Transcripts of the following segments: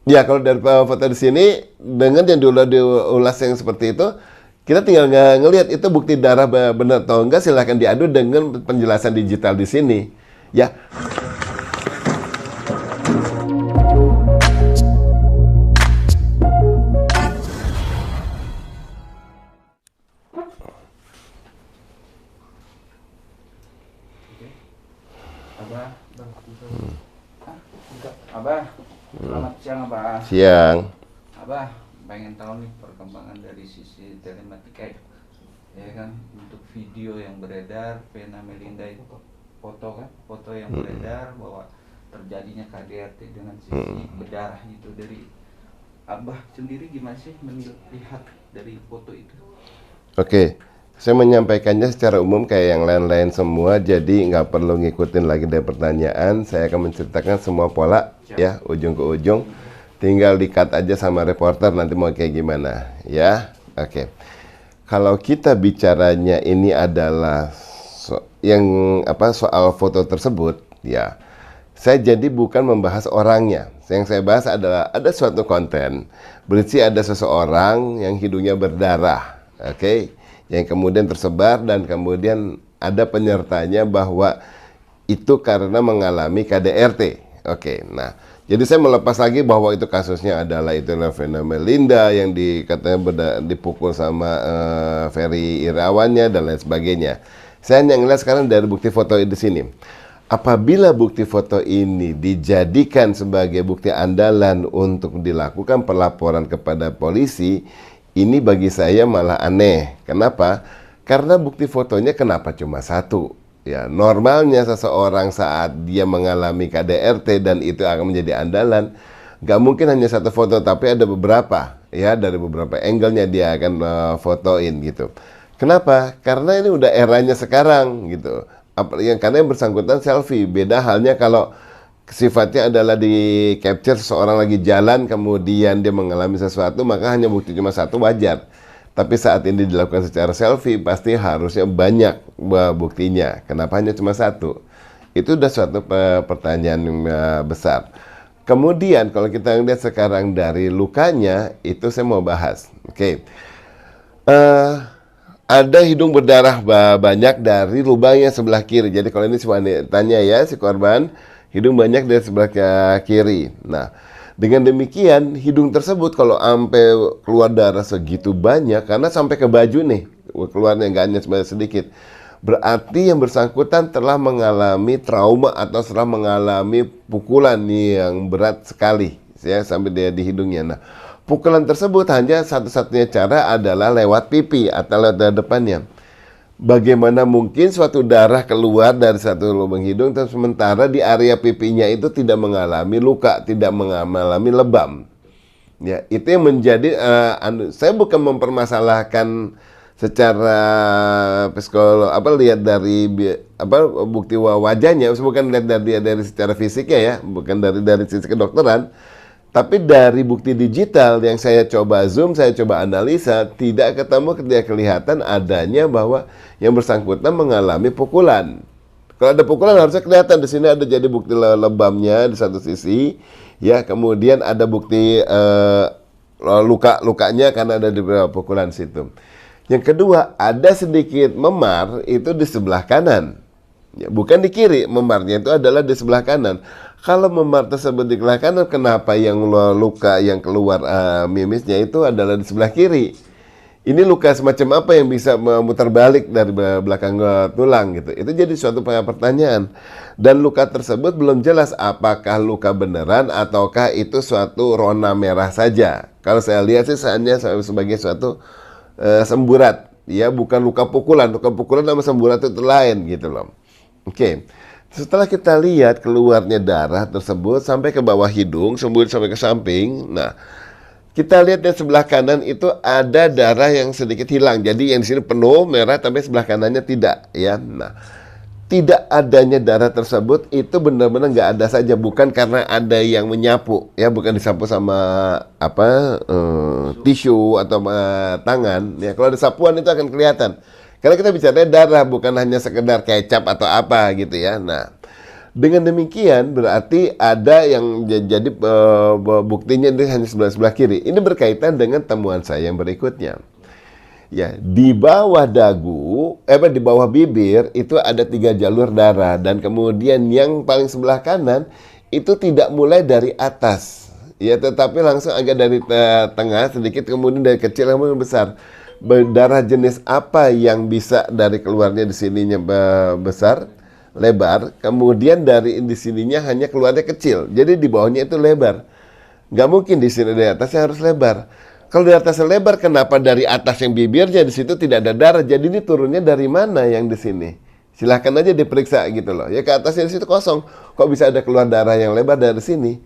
Ya, kalau dari foto di sini dengan yang diulas yang seperti itu, kita tinggal ngelihat itu bukti darah benar atau enggak, silahkan diadu dengan penjelasan digital di sini. Ya, Oke. Abah, Abah, selamat siang Abah. siang. Abah, pengen tahu nih perkembangan dari sisi telematika ya kan, untuk video yang beredar Vena Melinda itu foto kan, foto yang beredar bahwa terjadinya KDRT dengan sisi berdarah itu, dari Abah sendiri gimana sih melihat dari foto itu? Oke, saya menyampaikannya secara umum kayak yang lain-lain semua, jadi nggak perlu ngikutin lagi dari pertanyaan. Saya akan menceritakan semua pola, ya, ujung ke ujung. Tinggal di-cut aja sama reporter nanti mau kayak gimana, ya. Oke. Kalau kita bicaranya ini adalah soal foto tersebut, ya. Saya jadi bukan membahas orangnya. Yang saya bahas adalah ada suatu konten berisi ada seseorang yang hidungnya berdarah, oke, yang kemudian tersebar dan kemudian ada penyertanya bahwa itu karena mengalami KDRT. Oke, nah, jadi saya melepas lagi bahwa itu kasusnya adalah Vena Melinda yang katanya dipukul sama Ferry Irawannya dan lain sebagainya. Saya hanya ngeliat sekarang dari bukti foto di sini. Apabila bukti foto ini dijadikan sebagai bukti andalan untuk dilakukan pelaporan kepada polisi, ini bagi saya malah aneh. Kenapa? Karena bukti fotonya kenapa cuma satu? Ya, normalnya seseorang saat dia mengalami KDRT dan itu akan menjadi andalan, nggak mungkin hanya satu foto, tapi ada beberapa, ya, dari beberapa angle-nya dia akan fotoin gitu. Kenapa? Karena ini udah eranya sekarang gitu. Karena yang bersangkutan selfie. Beda halnya kalau sifatnya adalah di capture seseorang lagi jalan kemudian dia mengalami sesuatu, maka hanya bukti cuma satu wajar. Tapi saat ini dilakukan secara selfie pasti harusnya banyak buktinya. Kenapa hanya cuma satu? Itu udah suatu pertanyaan yang besar. Kemudian kalau kita lihat sekarang dari lukanya, itu saya mau bahas. Oke. Ada hidung berdarah banyak dari lubangnya sebelah kiri. Jadi kalau ini si wanitanya, ya, si korban, hidung banyak dari sebelah kiri. Nah, dengan demikian hidung tersebut kalau sampai keluar darah segitu banyak, karena sampai ke baju nih, keluarnya nggak hanya sedikit, berarti yang bersangkutan telah mengalami trauma atau telah mengalami pukulan yang berat sekali, ya, sampai dia di hidungnya. Nah, pukulan tersebut hanya satu-satunya cara adalah lewat pipi atau lewat dari depannya. Bagaimana mungkin suatu darah keluar dari satu lubang hidung, dan sementara di area pipinya itu tidak mengalami luka, tidak mengalami lebam. Ya, itu yang menjadi saya bukan mempermasalahkan secara psikolog lihat dari bukti wajahnya, bukan lihat dari secara fisiknya, ya, bukan dari sisi kedokteran. Tapi dari bukti digital yang saya coba zoom, saya coba analisa, tidak kelihatan adanya bahwa yang bersangkutan mengalami pukulan. Kalau ada pukulan harusnya kelihatan di sini, ada jadi bukti lebamnya di satu sisi, ya, kemudian ada bukti luka-lukanya karena ada di pukulan situ. Yang kedua, ada sedikit memar itu di sebelah kanan. Ya, bukan di kiri, memarnya itu adalah di sebelah kanan. Kalau memar tersebut di sebelah kanan, kenapa yang luka yang keluar mimisnya itu adalah di sebelah kiri? Ini luka semacam apa yang bisa memutar balik dari belakang tulang gitu? Itu jadi suatu pertanyaan. Dan luka tersebut belum jelas apakah luka beneran ataukah itu suatu rona merah saja. Kalau saya lihat sih hanya sebagai suatu semburat, ya, bukan luka pukulan. Luka pukulan sama semburat itu lain gitu loh. Oke. Setelah kita lihat keluarnya darah tersebut sampai ke bawah hidung, sampai ke samping. Nah, kita lihat di sebelah kanan itu ada darah yang sedikit hilang. Jadi yang di sini penuh merah, tapi sebelah kanannya tidak, ya. Nah, tidak adanya darah tersebut itu benar-benar nggak ada saja, bukan karena ada yang menyapu, ya, bukan disapu sama tisu atau tangan. Ya, kalau ada sapuan itu akan kelihatan. Karena kita bicaranya darah, bukan hanya sekedar kecap atau apa gitu, ya. Nah, Dengan demikian berarti ada yang jadi buktinya ini hanya sebelah kiri. Ini berkaitan dengan temuan saya yang berikutnya. Ya, di bawah dagu, di bawah bibir itu ada 3 jalur darah, dan kemudian yang paling sebelah kanan itu tidak mulai dari atas, ya, tetapi langsung agak dari tengah sedikit, kemudian dari kecil kemudian besar. Darah jenis apa yang bisa dari keluarnya di sininya besar, lebar, kemudian dari di sininya hanya keluarnya kecil, jadi di bawahnya itu lebar. Nggak mungkin di sini dari atasnya harus lebar. Kalau di atas lebar, kenapa dari atas yang bibirnya di situ tidak ada darah? Jadi ini turunnya dari mana yang di sini? Silahkan aja diperiksa gitu loh. Ya, ke atasnya di situ kosong. Kok bisa ada keluar darah yang lebar dari sini?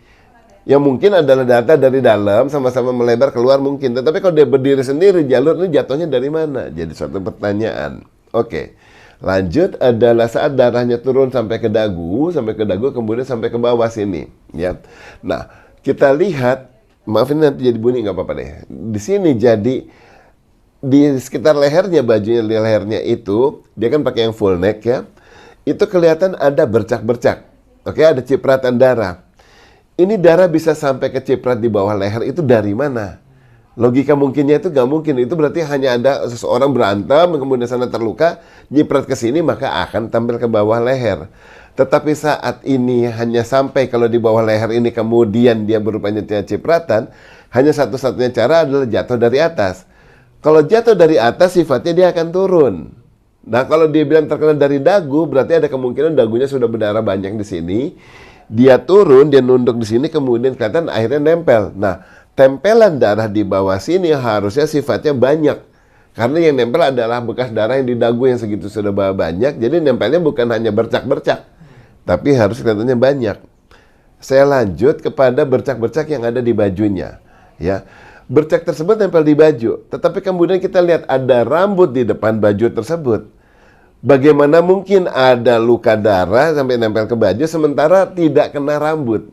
Yang mungkin adalah data dari dalam sama-sama melebar keluar mungkin. Tetapi kalau dia berdiri sendiri, jalur ini jatuhnya dari mana? Jadi suatu pertanyaan. Oke. Lanjut adalah saat darahnya turun sampai ke dagu kemudian sampai ke bawah sini, ya. Nah, kita lihat, maafin nanti jadi bunyi nggak apa-apa deh. Di sini jadi di sekitar lehernya, bajunya di lehernya itu dia kan pakai yang full neck ya. Itu kelihatan ada bercak-bercak. Oke, ada cipratan darah. Ini darah bisa sampai ke ciprat di bawah leher itu dari mana? Logika mungkinnya itu nggak mungkin. Itu berarti hanya ada seseorang berantem, kemudian sana terluka, nyiprat ke sini, maka akan tampil ke bawah leher. Tetapi saat ini hanya sampai kalau di bawah leher ini kemudian dia berupanya cipratan, hanya satu-satunya cara adalah jatuh dari atas. Kalau jatuh dari atas sifatnya dia akan turun. Nah, kalau dia bilang terkena dari dagu, berarti ada kemungkinan dagunya sudah berdarah banyak di sini. Dia turun, dia nunduk di sini, kemudian kelihatan akhirnya nempel. Nah, tempelan darah di bawah sini harusnya sifatnya banyak. Karena yang nempel adalah bekas darah yang di dagu yang segitu sudah banyak. Jadi nempelnya bukan hanya bercak-bercak, tapi harus kelihatannya banyak. Saya lanjut kepada bercak-bercak yang ada di bajunya. Ya, bercak tersebut nempel di baju. Tetapi kemudian kita lihat ada rambut di depan baju tersebut. Bagaimana mungkin ada luka darah sampai nempel ke baju sementara tidak kena rambut?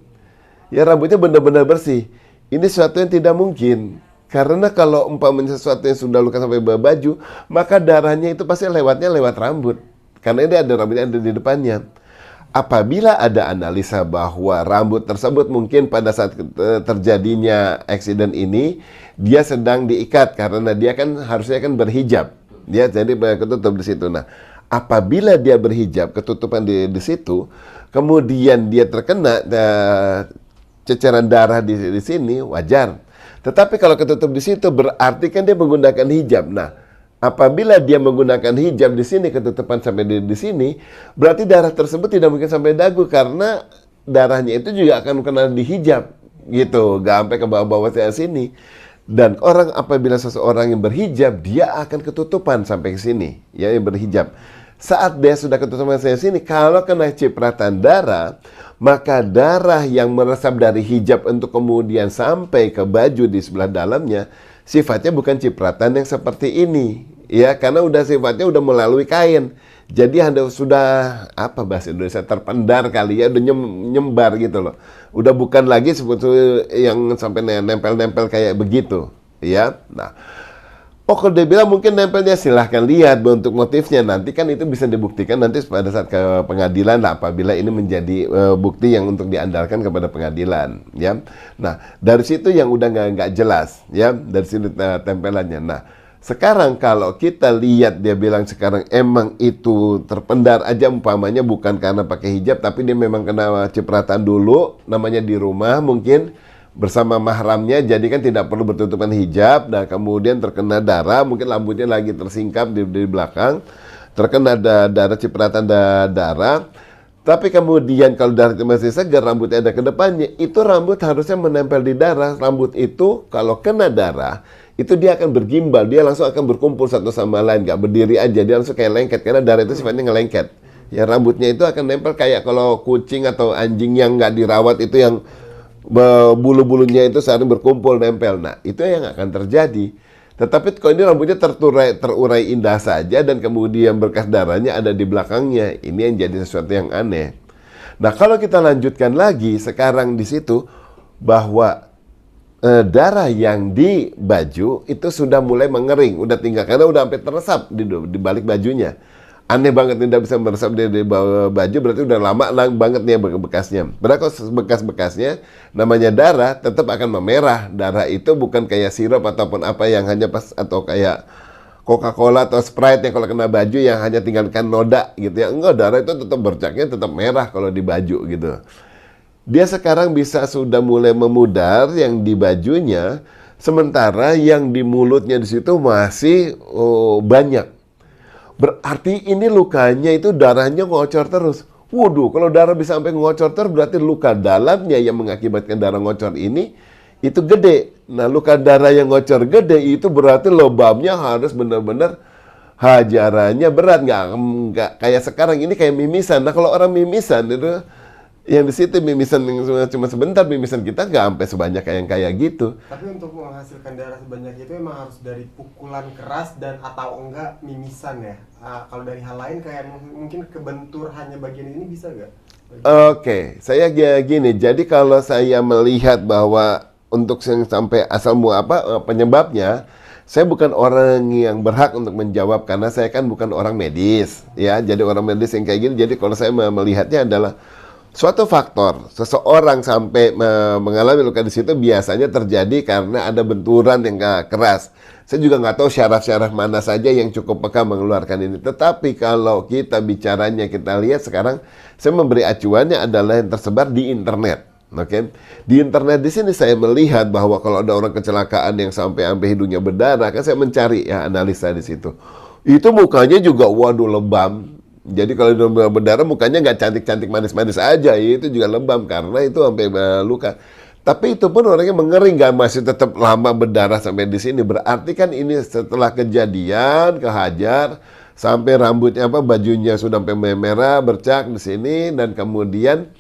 Ya, rambutnya benar-benar bersih. Ini sesuatu yang tidak mungkin. Karena kalau umpamanya sesuatu yang sudah luka sampai baju, maka darahnya itu pasti lewatnya lewat rambut. Karena ini ada rambutnya ada di depannya. Apabila ada analisa bahwa rambut tersebut mungkin pada saat terjadinya eksiden ini, dia sedang diikat karena dia kan harusnya kan berhijab. Dia jadi ketutup di situ. Nah, apabila dia berhijab, ketutupan di situ, kemudian dia terkena ceceran darah di sini, wajar. Tetapi kalau ketutup di situ berarti kan dia menggunakan hijab. Nah, apabila dia menggunakan hijab di sini, ketutupan sampai di sini, berarti darah tersebut tidak mungkin sampai dagu karena darahnya itu juga akan kena di hijab, gitu, gak sampai ke bawah-bawah sini. Dan orang apabila seseorang yang berhijab, dia akan ketutupan sampai ke sini, ya, yang berhijab. Saat dia sudah ketutupan sampai sini, kalau kena cipratan darah, maka darah yang meresap dari hijab untuk kemudian sampai ke baju di sebelah dalamnya, sifatnya bukan cipratan yang seperti ini, ya, karena udah sifatnya udah melalui kain. Jadi Anda sudah, apa bahasa Indonesia, terpendar kali ya, udah nyembar gitu loh. Udah bukan lagi sebetulnya yang sampai nempel-nempel kayak begitu, ya. Nah, kalau dia bilang mungkin nempelnya, silahkan lihat bentuk motifnya. Nanti kan itu bisa dibuktikan nanti pada saat ke pengadilan lah, apabila ini menjadi bukti yang untuk diandalkan kepada pengadilan, ya. Nah, dari situ yang udah nggak jelas, ya, dari sini tempelannya. Nah, sekarang kalau kita lihat dia bilang sekarang emang itu terpendar aja umpamanya bukan karena pakai hijab, tapi dia memang kena cipratan dulu, namanya di rumah mungkin bersama mahramnya, jadi kan tidak perlu bertutupan hijab, dan kemudian terkena darah, mungkin rambutnya lagi tersingkap di belakang, terkena darah, cipratan darah. Tapi kemudian kalau darah masih segar, rambutnya ada ke depannya, itu rambut harusnya menempel di darah. Rambut itu kalau kena darah, itu dia akan bergimbal, dia langsung akan berkumpul satu sama lain, gak berdiri aja, dia langsung kayak lengket, karena darah itu sifatnya ngelengket. Ya, rambutnya itu akan nempel kayak kalau kucing atau anjing yang gak dirawat itu yang bulu-bulunya itu saling berkumpul nempel. Nah, itu yang akan terjadi. Tetapi kalau ini rambutnya terurai indah saja dan kemudian bekas darahnya ada di belakangnya, ini yang jadi sesuatu yang aneh. Nah, kalau kita lanjutkan lagi sekarang di situ bahwa darah yang di baju itu sudah mulai mengering, udah tinggal karena udah sampai teresap di balik bajunya. aneh banget tidak bisa meresap di bawah baju, berarti udah lama banget nih bekasnya. Berarti kalau bekas-bekasnya namanya darah tetap akan memerah. Darah itu bukan kayak sirup ataupun apa yang hanya pas, atau kayak Coca-Cola atau Sprite yang kalau kena baju yang hanya tinggalkan noda gitu ya. Enggak, darah itu tetap bercaknya tetap merah kalau di baju gitu. Dia sekarang bisa sudah mulai memudar yang di bajunya, sementara yang di mulutnya di situ masih banyak. Berarti ini lukanya itu darahnya ngocor terus. Waduh, kalau darah bisa sampai ngocor terus berarti luka dalamnya yang mengakibatkan darah ngocor ini itu gede. Nah, luka darah yang ngocor gede itu berarti lubangnya harus benar-benar hajarannya berat, nggak kayak sekarang ini kayak mimisan. Nah, kalau orang mimisan itu yang di situ mimisan yang cuma sebentar, mimisan kita nggak sampai sebanyak kayak gitu. Tapi untuk menghasilkan darah sebanyak itu emang harus dari pukulan keras dan atau enggak mimisan ya. Kalau dari hal lain kayak mungkin kebentur hanya bagian ini bisa nggak? Oke, saya gini. Jadi kalau saya melihat bahwa untuk yang sampai asal penyebabnya, saya bukan orang yang berhak untuk menjawab karena saya kan bukan orang medis, ya. Jadi orang medis yang kayak gini. Jadi kalau saya melihatnya adalah suatu faktor seseorang sampai mengalami luka di situ biasanya terjadi karena ada benturan yang keras. Saya juga nggak tahu syaraf-syaraf mana saja yang cukup peka mengeluarkan ini. Tetapi kalau kita bicaranya, kita lihat sekarang, saya memberi acuannya adalah yang tersebar di internet. Oke, di internet di sini saya melihat bahwa kalau ada orang kecelakaan yang sampai hidungnya berdarah, kan saya mencari ya analisa di situ. Itu mukanya juga waduh lebam. Jadi kalau hidung berdarah mukanya nggak cantik-cantik manis-manis aja, itu juga lebam karena itu sampai luka. Tapi itu pun orangnya mengering, nggak masih tetap lama berdarah sampai di sini. Berarti kan ini setelah kejadian kehajar sampai rambutnya bajunya sudah sampai merah bercak di sini, dan kemudian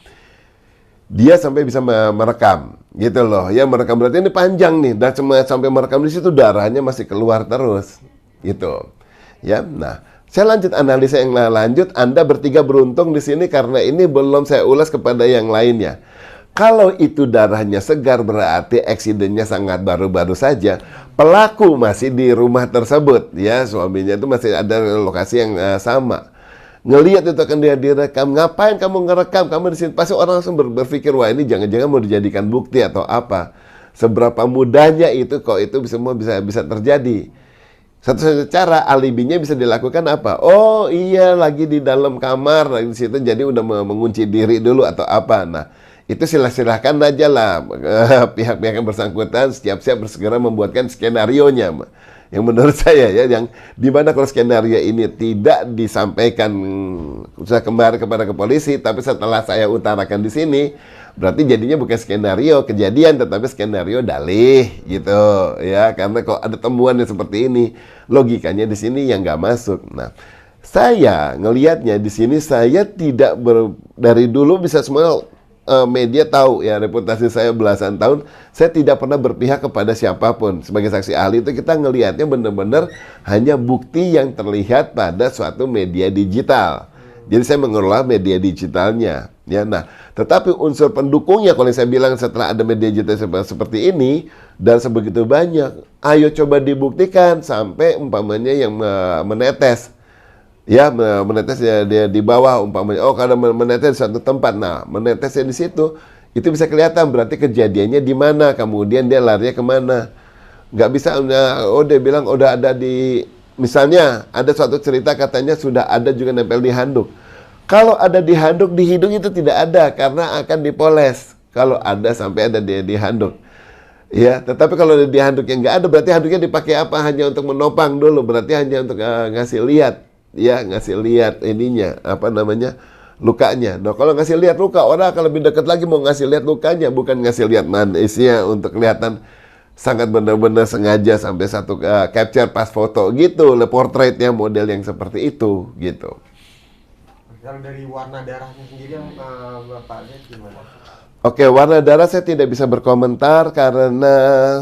dia sampai bisa merekam gitu loh. Ya, merekam berarti ini panjang nih, dan sampai merekam di situ darahnya masih keluar terus gitu. Ya, nah, saya lanjut analisa yang lanjut. Anda bertiga beruntung di sini karena ini belum saya ulas kepada yang lainnya. Kalau itu darahnya segar berarti eksidennya sangat baru-baru saja. Pelaku masih di rumah tersebut, ya, suaminya itu masih ada lokasi yang sama. Ngelihat itu akan dia direkam. Ngapain kamu ngerekam? Kamu di sini pasti orang langsung berpikir, wah ini jangan-jangan mau dijadikan bukti atau apa. Seberapa mudahnya itu kok itu semua bisa terjadi. Satu-satunya cara alibinya bisa dilakukan apa? Oh iya, lagi di dalam kamar lagi di situ, jadi udah mengunci diri dulu atau apa. Nah, itu silahkan aja lah pihak-pihak yang bersangkutan siap-siap bersegera membuatkan skenarionya. Yang menurut saya ya, yang dimana kalau skenario ini tidak disampaikan saya kembali kepada polisi, tapi setelah saya utarakan di sini, berarti jadinya bukan skenario kejadian, tetapi skenario dalih gitu ya. Karena kalau ada temuan yang seperti ini, logikanya di sini yang nggak masuk. Nah, saya ngelihatnya di sini saya tidak dari dulu bisa semua media tahu ya reputasi saya belasan tahun, saya tidak pernah berpihak kepada siapapun. Sebagai saksi ahli itu kita ngelihatnya benar-benar hanya bukti yang terlihat pada suatu media digital. Jadi saya mengelola media digitalnya, ya. Nah, tetapi unsur pendukungnya, kalau saya bilang setelah ada media digital seperti ini dan sebegitu banyak, ayo coba dibuktikan sampai umpamanya yang menetes, ya, menetes ya dia di bawah umpamanya. Oh, kalau menetes di suatu tempat, nah menetesnya di situ, itu bisa kelihatan berarti kejadiannya di mana, kemudian dia larinya kemana. Nggak bisa, oh dia bilang udah ada di. Misalnya ada suatu cerita katanya sudah ada juga nempel di handuk. Kalau ada di handuk, di hidung itu tidak ada karena akan dipoles. Kalau ada sampai ada di handuk. Ya, tetapi kalau di handuk yang nggak ada, berarti handuknya dipakai apa? Hanya untuk menopang dulu, berarti hanya untuk ngasih lihat. Ya, ngasih lihat ininya, apa namanya, lukanya. Nah, kalau ngasih lihat luka, orang akan lebih dekat lagi mau ngasih lihat lukanya, bukan ngasih lihat isinya untuk kelihatan sangat benar-benar sengaja sampai satu capture pas foto gitu, portraitnya model yang seperti itu gitu. Kalau dari warna darahnya sendiri yang Bapak lihat gimana? Oke, warna darah saya tidak bisa berkomentar karena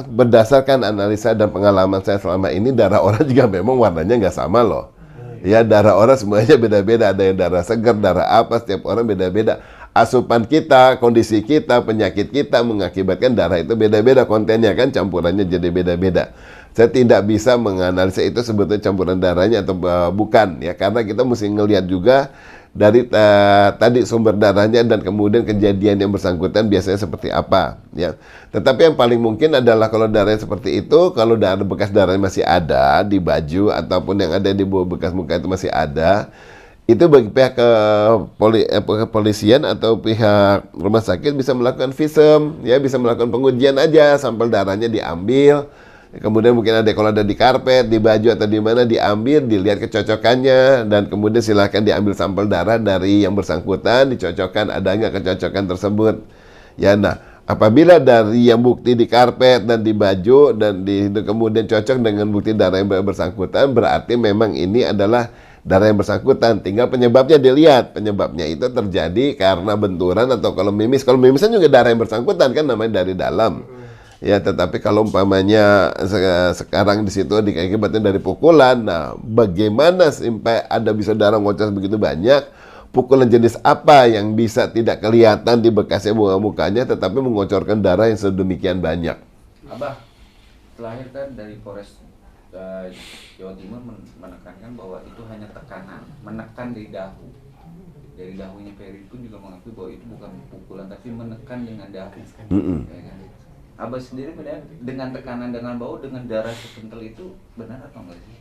berdasarkan analisa dan pengalaman saya selama ini, darah orang juga memang warnanya nggak sama loh. Ya, darah orang semuanya beda-beda. Ada yang darah segar, darah apa, setiap orang beda-beda. asupan kita, kondisi kita, penyakit kita mengakibatkan darah itu beda-beda kontennya kan, campurannya jadi beda-beda. Saya tidak bisa menganalisa itu sebetulnya campuran darahnya atau bukan ya, karena kita mesti ngelihat juga dari tadi sumber darahnya dan kemudian kejadian yang bersangkutan biasanya seperti apa ya. Tetapi yang paling mungkin adalah kalau darahnya seperti itu, kalau bekas darahnya masih ada di baju ataupun yang ada di bekas muka itu masih ada, itu bagi pihak kepolisian atau pihak rumah sakit bisa melakukan visum ya, bisa melakukan pengujian aja, sampel darahnya diambil. Kemudian mungkin ada kalau ada di karpet, di baju atau di mana diambil, dilihat kecocokannya dan kemudian silahkan diambil sampel darah dari yang bersangkutan, dicocokkan ada nggak kecocokan tersebut. Ya, nah apabila dari yang bukti di karpet dan di baju dan kemudian cocok dengan bukti darah yang bersangkutan, berarti memang ini adalah darah yang bersangkutan. Tinggal penyebabnya dilihat. Penyebabnya itu terjadi karena benturan atau kalau mimisnya juga darah yang bersangkutan kan, namanya dari dalam. Ya, tetapi kalau umpamanya sekarang di situ diakibatkan dari pukulan, nah bagaimana sampai ada bisa darah ngocor begitu banyak? Pukulan jenis apa yang bisa tidak kelihatan di bekasnya mukanya, tetapi mengocorkan darah yang sedemikian banyak? Abah, terakhir kan dari Polres Jawa Timur menekankan bahwa itu hanya tekanan, menekan di dahu. Dari dahunya Ferry pun juga mengakui bahwa itu bukan pukulan, tapi menekan dengan dahu. Ya kan? Abah sendiri benar dengan tekanan dengan bau dengan darah sekental itu benar atau enggak sih?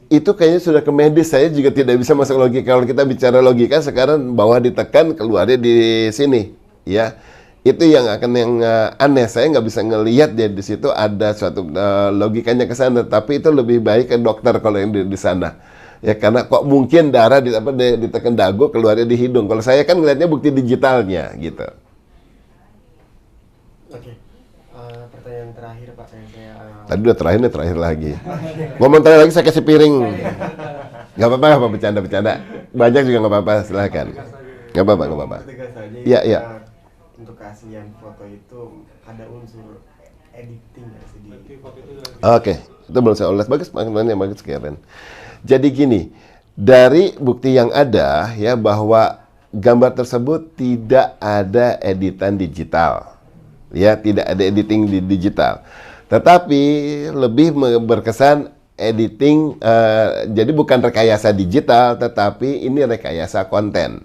Itu kayaknya sudah ke medis, saya juga tidak bisa masuk logika. Kalau kita bicara logika sekarang bawah ditekan keluarnya di sini, ya itu yang aneh. Saya nggak bisa ngelihat dia di situ ada suatu logikanya ke sana. Tapi itu lebih baik ke dokter kalau yang di sana. Ya karena kok mungkin darah ditekan dagu keluarnya di hidung. Kalau saya kan ngelihatnya bukti digitalnya gitu. Oke, pertanyaan terakhir Pak yang saya... Tadi udah terakhir lagi. Ngomong terakhir lagi saya kasih piring. Gak apa-apa, bercanda. Banyak juga gak apa-apa, silahkan. Gak apa-apa. Tegas saja. Iya, iya. Untuk keaslian foto itu ada unsur editing nggak sih di foto itu? Oke, itu belum saya ulas. Bagus, Karen. Jadi gini, dari bukti yang ada ya bahwa gambar tersebut tidak ada editan digital. Ya, tidak ada editing di digital. Tetapi lebih berkesan editing, jadi bukan rekayasa digital, tetapi ini rekayasa konten.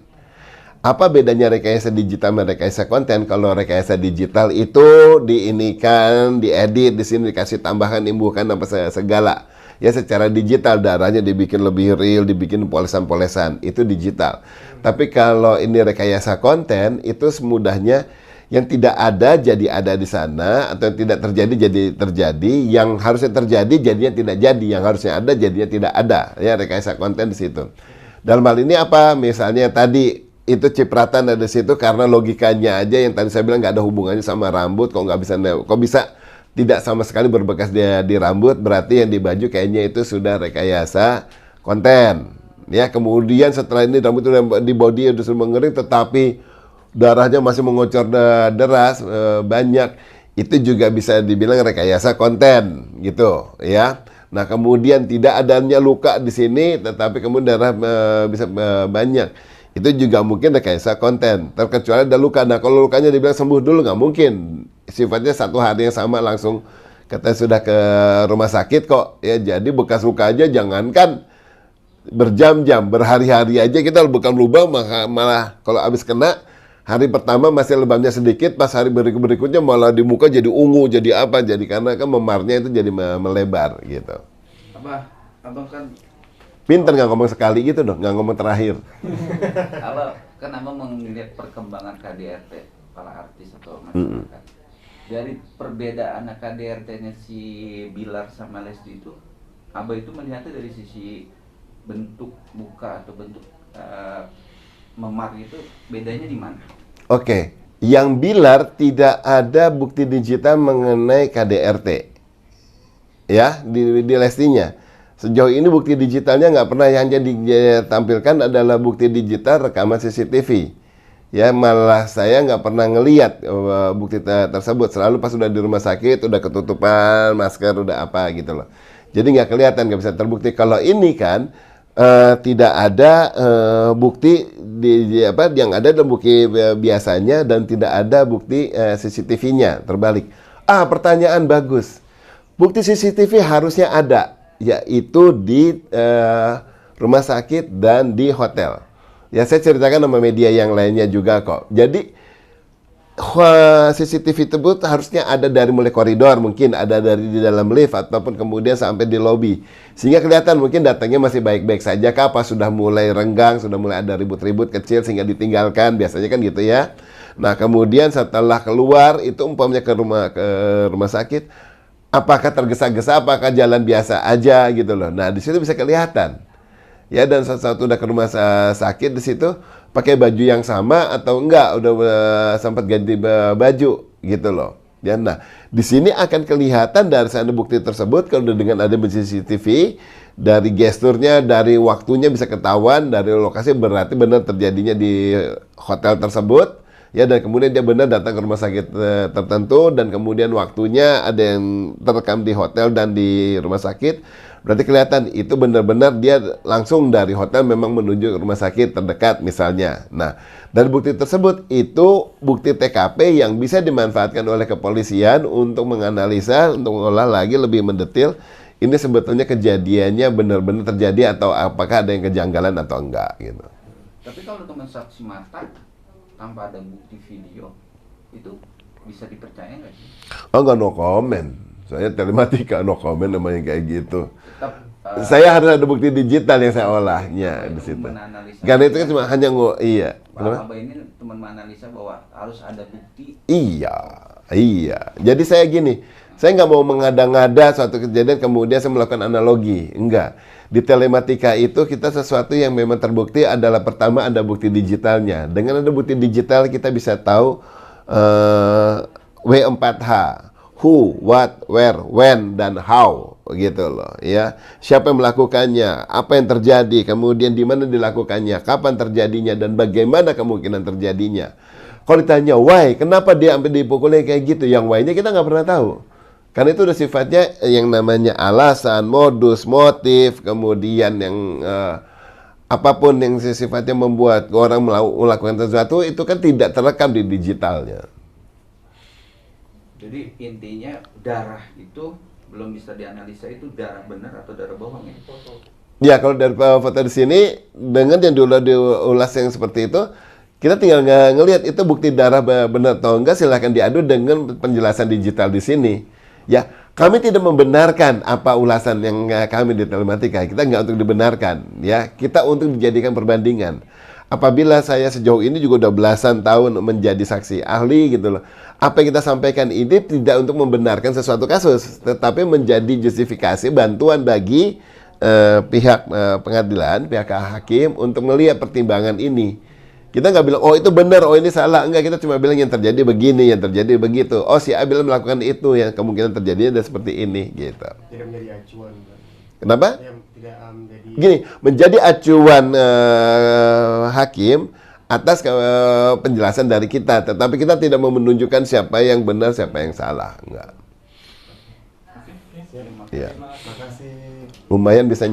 Apa bedanya rekayasa digital dan rekayasa konten? Kalau rekayasa digital itu diinikan, diedit, di sini dikasih tambahan, imbuhkan apa segala. Ya secara digital darahnya dibikin lebih real, dibikin polesan-polesan, itu digital. Tapi kalau ini rekayasa konten, itu semudahnya yang tidak ada jadi ada di sana, atau yang tidak terjadi jadi terjadi, yang harusnya terjadi jadinya tidak jadi, yang harusnya ada jadinya tidak ada. Ya rekayasa konten di situ. Dalam hal ini apa? Misalnya tadi itu cipratan ada di situ karena logikanya aja yang tadi saya bilang nggak ada hubungannya sama rambut, kok bisa tidak sama sekali berbekas di rambut, berarti yang di baju kayaknya itu sudah rekayasa konten. Ya kemudian setelah ini rambut udah di body udah sudah mengering, tetapi darahnya masih mengocor deras banyak, itu juga bisa dibilang rekayasa konten gitu ya. Nah kemudian tidak adanya luka di sini tetapi kemudian darah bisa banyak, itu juga mungkin rekayasa konten, terkecuali ada luka. Nah kalau lukanya dibilang sembuh dulu nggak mungkin, sifatnya satu hari yang sama langsung katanya sudah ke rumah sakit kok ya. Jadi bekas luka aja jangankan berjam-jam, berhari-hari aja kita bukan lubang, malah kalau habis kena hari pertama masih lebamnya sedikit, pas hari berikutnya malah di muka jadi ungu, jadi apa, jadi karena kan memarnya itu jadi melebar gitu. Abang kan pinter nggak ngomong sekali gitu dong, nggak ngomong terakhir. kalau kan abang melihat perkembangan KDRT para artis atau masyarakat, dari perbedaan KDRT-nya si Bilar sama Lesti itu, abang itu melihatnya dari sisi bentuk muka atau bentuk memar itu bedanya di mana? Oke, yang Bilar tidak ada bukti digital mengenai KDRT, ya di Lestinya. Sejauh ini bukti digitalnya nggak pernah, yang jadi ditampilkan adalah bukti digital rekaman CCTV. Ya malah saya nggak pernah ngelihat bukti tersebut. Selalu pas udah di rumah sakit, udah ketutupan masker, udah apa gitu loh. Jadi nggak kelihatan, nggak bisa terbukti. Kalau ini kan tidak ada bukti apa yang ada adalah bukti biasanya dan tidak ada bukti CCTV-nya terbalik. Pertanyaan bagus. Bukti CCTV harusnya ada, yaitu di rumah sakit dan di hotel. Ya, saya ceritakan sama media yang lainnya juga kok. Jadi CCTV tersebut harusnya ada dari mulai koridor, mungkin ada dari di dalam lift ataupun kemudian sampai di lobi, sehingga kelihatan mungkin datangnya masih baik-baik saja kah, apa sudah mulai renggang, sudah mulai ada ribut-ribut kecil sehingga ditinggalkan, biasanya kan gitu ya. Nah, kemudian setelah keluar itu umpamanya ke rumah sakit, apakah tergesa-gesa, apakah jalan biasa aja gitu loh. Nah, di situ bisa kelihatan. Ya, dan saat udah ke rumah sakit di situ pakai baju yang sama atau enggak, udah sempat ganti baju gitu loh. Ya, nah, di sini akan kelihatan dari sana bukti tersebut kalau dengan ada CCTV, dari gesturnya, dari waktunya bisa ketahuan, dari lokasi berarti benar terjadinya di hotel tersebut. Ya, dan kemudian dia benar datang ke rumah sakit tertentu dan kemudian waktunya ada yang terekam di hotel dan di rumah sakit. Berarti kelihatan itu benar-benar dia langsung dari hotel memang menuju ke rumah sakit terdekat misalnya. Nah, dari bukti tersebut itu bukti TKP yang bisa dimanfaatkan oleh kepolisian untuk menganalisa, untuk mengolah lagi lebih mendetil ini sebetulnya kejadiannya benar-benar terjadi atau apakah ada yang kejanggalan atau enggak gitu. Tapi kalau teman saksi mata tanpa ada bukti video itu bisa dipercaya nggak sih? Oh, enggak, no comment. Saya telematika, no comment namanya kayak gitu. Tetap Saya harus ada bukti digital yang saya olahnya di situ. Karena itu kan cuma hanya iya. Pak Abah ini teman menganalisa bahwa harus ada bukti. Iya. Jadi saya gini, saya nggak mau mengada-ngada suatu kejadian kemudian saya melakukan analogi. Enggak. Di telematika itu kita sesuatu yang memang terbukti adalah pertama ada bukti digitalnya. Dengan ada bukti digital kita bisa tahu W4H. Who, what, where, when, dan how, gitu loh, ya. Siapa yang melakukannya, apa yang terjadi, kemudian di mana dilakukannya, kapan terjadinya, dan bagaimana kemungkinan terjadinya. Kalau ditanya why, kenapa dia sampai dipukulnya kayak gitu, yang why-nya kita nggak pernah tahu. Karena itu udah sifatnya yang namanya alasan, modus, motif, kemudian yang apapun yang sifatnya membuat orang melakukan sesuatu itu kan tidak terekam di digitalnya. Jadi intinya darah itu belum bisa dianalisa itu darah benar atau darah bohong ya? Ya, kalau dari foto di sini dengan yang diulas yang seperti itu, kita tinggal ngelihat itu bukti darah benar atau enggak, silahkan diadu dengan penjelasan digital di sini. Ya, kami tidak membenarkan apa ulasan yang kami di telematika. Kita nggak untuk dibenarkan, ya. Kita untuk dijadikan perbandingan. Apabila saya sejauh ini juga udah belasan tahun menjadi saksi ahli gitu loh. Apa yang kita sampaikan ini tidak untuk membenarkan sesuatu kasus, tetapi menjadi justifikasi bantuan bagi pihak pengadilan, pihak hakim untuk melihat pertimbangan ini. Kita nggak bilang, oh itu benar, oh ini salah. Enggak, kita cuma bilang yang terjadi begini, yang terjadi begitu. Oh, si A bilang melakukan itu, yang kemungkinan terjadinya ada seperti ini, gitu. Tidak menjadi acuan. Kenapa? Tidak menjadi. Gini, menjadi acuan hakim atas penjelasan dari kita, tetapi kita tidak mau menunjukkan siapa yang benar, siapa yang salah. Enggak. Terima Iya. kasih. Lumayan bisa